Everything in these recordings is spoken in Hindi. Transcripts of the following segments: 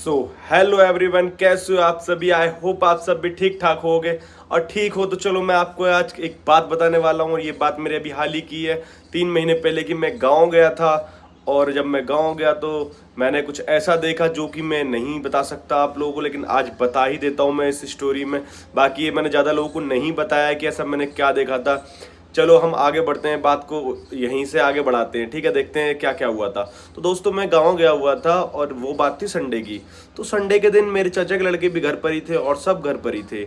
सो हेलो एवरीवन, कैसे हो आप सभी। आई होप आप सब भी ठीक ठाक होगे। और ठीक हो तो चलो मैं आपको आज एक बात बताने वाला हूँ। और ये बात मेरे अभी हाल ही की है 3 महीने पहले कि मैं गाँव गया था। और जब मैं गाँव गया तो मैंने कुछ ऐसा देखा जो कि मैं नहीं बता सकता आप लोगों को, लेकिन आज बता ही देता हूँ मैं इस स्टोरी में। बाकी ये मैंने ज़्यादा लोगों को नहीं बताया कि ऐसा मैंने क्या देखा था। चलो हम आगे बढ़ते हैं, बात को यहीं से आगे बढ़ाते हैं। ठीक है, देखते हैं क्या क्या हुआ था। तो दोस्तों मैं गांव गया हुआ था और वो बात थी संडे की। तो संडे के दिन मेरे चाचा के लड़के भी घर पर ही थे और सब घर पर ही थे।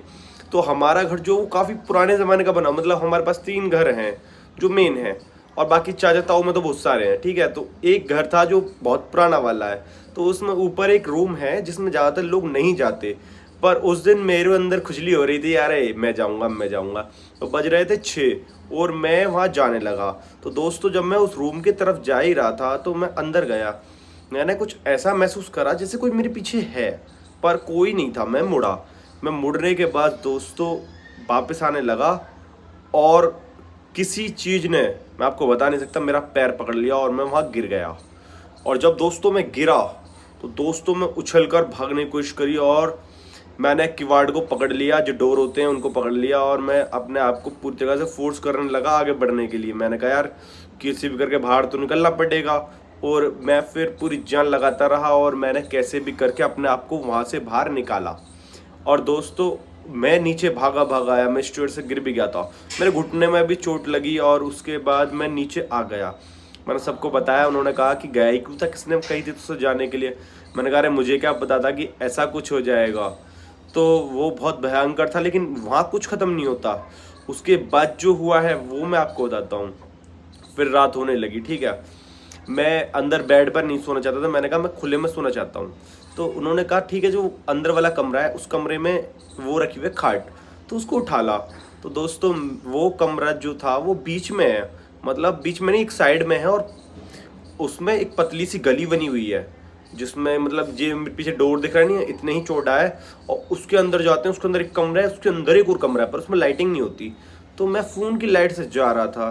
तो हमारा घर जो काफ़ी पुराने ज़माने का बना, मतलब हमारे पास 3 घर हैं जो मेन हैं। और बाकी चाचा ताऊ में तो बहुत सारे हैं। ठीक है, तो एक घर था जो बहुत पुराना वाला है। तो उसमें ऊपर एक रूम है जिसमें ज़्यादातर लोग नहीं जाते। पर उस दिन मेरे अंदर खुजली हो रही थी, अरे मैं जाऊंगा मैं जाऊंगा। तो बज रहे थे 6 और मैं वहाँ जाने लगा। तो दोस्तों जब मैं उस रूम की तरफ जा ही रहा था तो मैं अंदर गया। मैंने कुछ ऐसा महसूस करा जैसे कोई मेरे पीछे है, पर कोई नहीं था। मैं मुड़ा। मैं मुड़ने के बाद दोस्तों वापस आने लगा और किसी चीज़ ने, मैं आपको बता नहीं सकता, मेरा पैर पकड़ लिया और मैं वहाँ गिर गया। और जब दोस्तों मैं गिरा तो दोस्तों में उछलकर भागने की कोशिश करी और मैंने किवाड़ को पकड़ लिया, जो डोर होते हैं उनको पकड़ लिया। और मैं अपने आप को पूरी तरह से फोर्स करने लगा आगे बढ़ने के लिए। मैंने कहा यार किसी भी करके बाहर तो निकलना पड़ेगा। और मैं फिर पूरी जान लगाता रहा और मैंने कैसे भी करके अपने आप को वहाँ से बाहर निकाला। और दोस्तों मैं नीचे भागा भागा आया, मैं स्टेयर से गिर भी गया था। मेरे घुटने में भी चोट लगी और उसके बाद मैं नीचे आ गया। मैंने सबको बताया, उन्होंने कहा कि गया ही क्यों था, किसने कही थी तुझसे जाने के लिए। मैंने कहा अरे मुझे क्या पता था कि ऐसा कुछ हो जाएगा। तो वो बहुत भयंकर था, लेकिन वहाँ कुछ ख़त्म नहीं होता। उसके बाद जो हुआ है वो मैं आपको बताता हूँ। फिर रात होने लगी। ठीक है, मैं अंदर बेड पर नहीं सोना चाहता था। मैंने कहा मैं खुले में सोना चाहता हूँ। तो उन्होंने कहा ठीक है, जो अंदर वाला कमरा है उस कमरे में वो रखी हुई है खाट, तो उसको उठा ला। तो दोस्तों वो कमरा जो था वो बीच में है, मतलब बीच में नहीं, एक साइड में है। और उसमें एक पतली सी गली बनी हुई है जिसमें, मतलब जो पीछे डोर दिख रहा नहीं है, इतने ही चौड़ा है। और उसके अंदर जाते हैं, उसके अंदर एक कमरा है, उसके अंदर एक और कमरा है, पर उसमें लाइटिंग नहीं होती। तो मैं फ़ोन की लाइट से जा रहा था।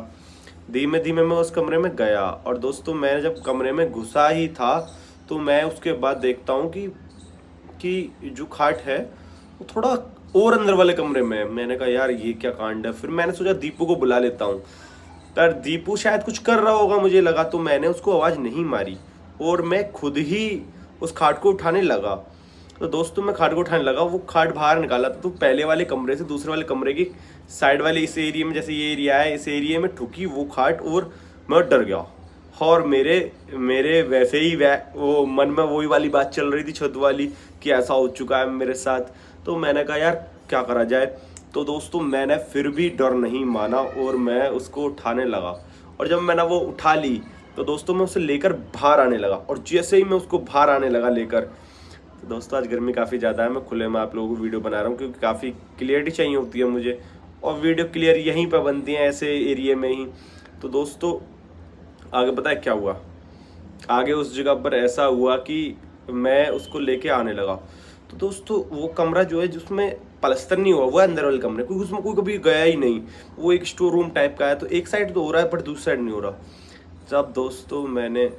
धीमे धीमे मैं उस कमरे में गया। और दोस्तों मैं जब कमरे में घुसा ही था तो मैं उसके बाद देखता हूँ कि जो खाट है वो थोड़ा और अंदर वाले कमरे में है। मैंने कहा यार ये क्या कांड है। फिर मैंने सोचा दीपू को बुला लेता हूँ, पर दीपू शायद कुछ कर रहा होगा मुझे लगा। तो मैंने उसको आवाज़ नहीं मारी और मैं खुद ही उस खाट को उठाने लगा। तो दोस्तों मैं खाट को उठाने लगा, वो खाट बाहर निकाला था तो पहले वाले कमरे से दूसरे वाले कमरे की साइड वाले इस एरिया में, जैसे ये एरिया है, इस एरिया में ठुकी वो खाट और मैं डर गया। और मेरे मेरे वैसे ही वो मन में वही वाली बात चल रही थी छत वाली, कि ऐसा हो चुका है मेरे साथ। तो मैंने कहा यार क्या करा जाए। तो दोस्तों मैंने फिर भी डर नहीं माना और मैं उसको उठाने लगा। और जब मैंने वो उठा ली तो दोस्तों मैं उसे लेकर बाहर आने लगा। और जैसे ही मैं उसको बाहर आने लगा लेकर, तो दोस्तों आज गर्मी काफ़ी ज़्यादा है, मैं खुले में आप लोगों को वीडियो बना रहा हूँ क्योंकि काफ़ी क्लियरिटी चाहिए होती है मुझे। और वीडियो क्लियर यहीं पर बनती है, ऐसे एरिया में ही। तो दोस्तों आगे पता है क्या हुआ। आगे उस जगह पर ऐसा हुआ कि मैं उसको लेके आने लगा। तो दोस्तों वो कमरा जो है जिसमें पलस्तर नहीं हुआ, वो है अंदर वाले कमरे, क्योंकि उसमें कोई कभी गया ही नहीं। वो एक स्टोर रूम टाइप का है, तो एक साइड तो हो रहा है पर दूसरी साइड नहीं हो रहा। जब दोस्तों मैंने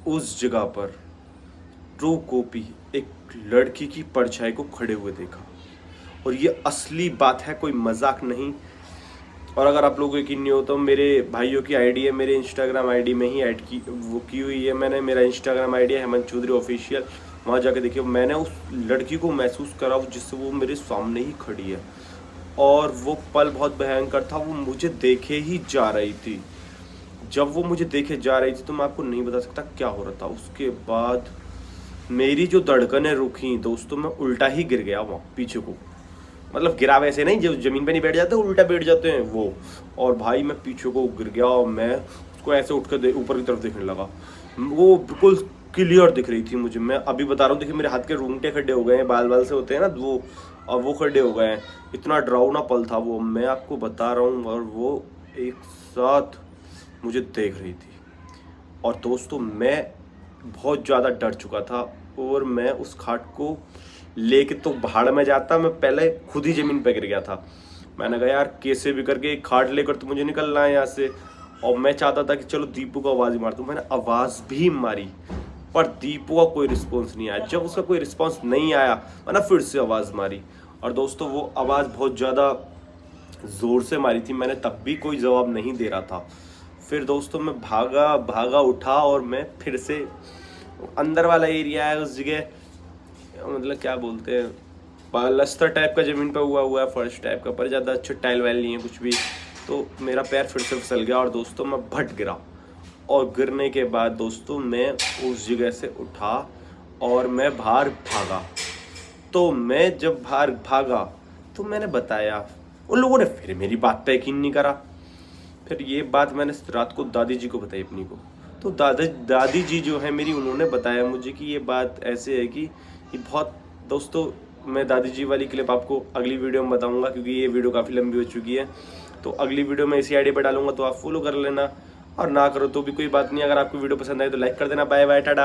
उस जगह पर ट्रू कॉपी एक लड़की की परछाई को खड़े हुए देखा, और ये असली बात है, कोई मजाक नहीं। और अगर आप लोगों को यकीन नहीं हो तो मेरे भाइयों की आईडी है, मेरे इंस्टाग्राम आईडी में ही ऐड की वो की हुई है मैंने। मेरा इंस्टाग्राम आईडी है हेमंत चौधरी ऑफिशियल, वहाँ जाके देखिए। मैंने उस लड़की को महसूस करा जिससे वो मेरे सामने ही खड़ी है। और वो पल बहुत भयंकर था, वो मुझे देखे ही जा रही थी। जब वो मुझे देखे जा रही थी तो मैं आपको नहीं बता सकता क्या हो रहा था। उसके बाद मेरी जो धड़कनें रुकी दोस्तों, मैं उल्टा ही गिर गया वहाँ पीछे को। मतलब गिरा वैसे नहीं, जो जमीन पे नहीं बैठ जाते उल्टा बैठ जाते हैं वो। और भाई मैं पीछे को गिर गया और मैं उसको ऐसे उठ कर ऊपर की तरफ देखने लगा। वो बिल्कुल क्लियर दिख रही थी मुझे। मैं अभी बता रहा हूँ, देखिए मेरे हाथ के रूंगटे खड्डे हो गए हैं, बाल बाल से होते हैं ना वो, और वो खड्डे हो गए हैं। इतना डरावना पल था वो, मैं आपको बता रहा हूँ। और वो एक साथ मुझे देख रही थी। और दोस्तों मैं बहुत ज़्यादा डर चुका था और मैं उस खाट को लेके तो भाड़ में जाता, मैं पहले खुद ही ज़मीन पे गिर गया था। मैंने कहा यार कैसे भी करके एक खाट लेकर तो मुझे निकलना है यहाँ से। और मैं चाहता था कि चलो दीपू को आवाज़ ही मार दूँ। मैंने आवाज़ भी मारी पर दीपू का कोई रिस्पॉन्स नहीं आया। जब उसका कोई रिस्पॉन्स नहीं आया मैंने फिर से आवाज़ मारी, और दोस्तों वो आवाज़ बहुत ज़्यादा ज़ोर से मारी थी, मैंने तब भी कोई जवाब नहीं दे रहा था। फिर दोस्तों मैं भागा उठा और मैं फिर से अंदर वाला एरिया है उस जगह, मतलब क्या बोलते हैं, पलस्तर टाइप का ज़मीन पे हुआ है, फर्श टाइप का, पर ज़्यादा अच्छे टाइल वाइल नहीं है कुछ भी। तो मेरा पैर फिर से फिसल गया और दोस्तों मैं भट गिरा, और गिरने के बाद दोस्तों मैं उस जगह से उठा और मैं बाहर भागा। तो मैं जब बाहर भागा तो मैंने बताया, उन लोगों ने फिर मेरी बात पे यकीन नहीं करा। फिर ये बात मैंने रात को दादी जी को बताई अपनी को, तो दादी जी जो है मेरी, उन्होंने बताया मुझे कि ये बात ऐसे है कि ये बहुत, दोस्तों मैं दादी जी वाली क्लिप आपको अगली वीडियो में बताऊंगा, क्योंकि ये वीडियो काफ़ी लंबी हो चुकी है। तो अगली वीडियो में इसी आईडी पे डालूंगा, तो आप फॉलो कर लेना, और ना करो तो भी कोई बात नहीं। अगर आपको वीडियो पसंद आए तो लाइक कर देना। Bye bye, Tata.